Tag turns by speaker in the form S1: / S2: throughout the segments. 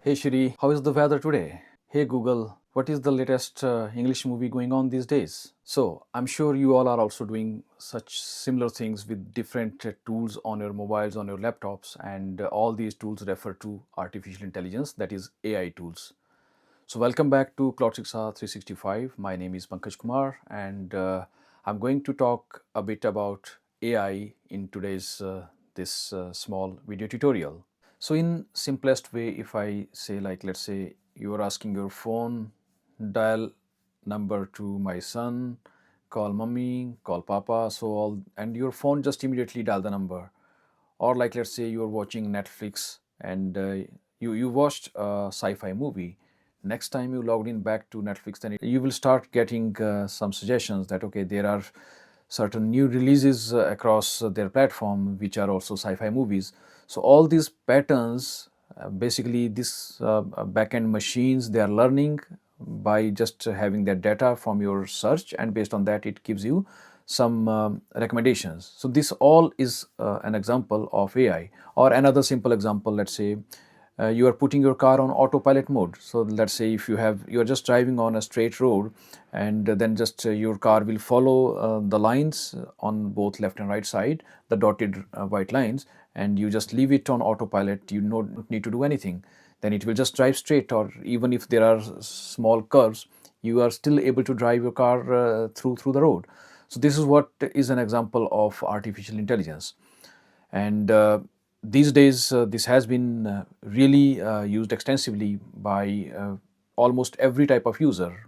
S1: Hey Shri, how is the weather today? Hey Google, what is the latest English movie going on these days? So, I'm sure you all are also doing such similar things with different tools on your mobiles, on your laptops, and all these tools refer to artificial intelligence, that is AI tools. So, welcome back to Cloud 6R 365. My name is Pankaj Kumar, and I'm going to talk a bit about AI in today's this small video tutorial. So in simplest way, if I say, like, let's say you are asking your phone, dial number to my son, call mommy, call papa, so all, and your phone just immediately dial the number. Or like, let's say you are watching Netflix and you watched a sci-fi movie. Next time you logged in back to Netflix, then you will start getting some suggestions that okay, there are certain new releases across their platform which are also sci-fi movies. So all these patterns, basically this backend machines, they are learning by just having that data from your search, and based on that it gives you some recommendations. So this all is an example of AI. Or another simple example, let's say you are putting your car on autopilot mode. So let's say if you're just driving on a straight road, and then just your car will follow the lines on both left and right side, the dotted white lines, and you just leave it on autopilot. You don't need to do anything. Then it will just drive straight, or even if there are small curves, you are still able to drive your car through the road. So this is what is an example of artificial intelligence. And these days, this has been really used extensively by almost every type of user,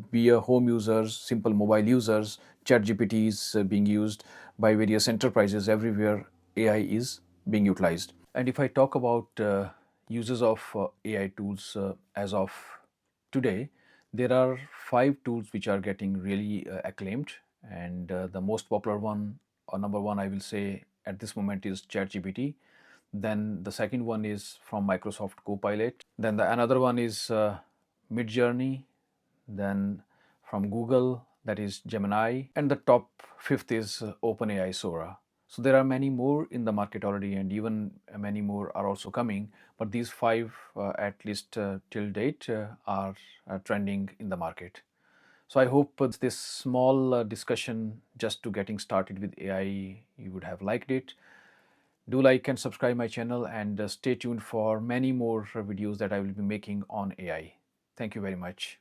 S1: be a home users, simple mobile users. ChatGPT is being used by various enterprises. Everywhere AI is being utilized. And if I talk about uses of AI tools as of today, there are 5 tools which are getting really acclaimed. And the most popular one, or number one, I will say at this moment, is ChatGPT. Then the second one is from Microsoft Copilot. Then another one is Midjourney. Then from Google, that is Gemini. And the top fifth is OpenAI Sora. So there are many more in the market already, and even many more are also coming. But these 5, at least till date, are trending in the market. So I hope this small discussion just to getting started with AI, you would have liked it. Do like and subscribe my channel, and stay tuned for many more videos that I will be making on AI. Thank you very much.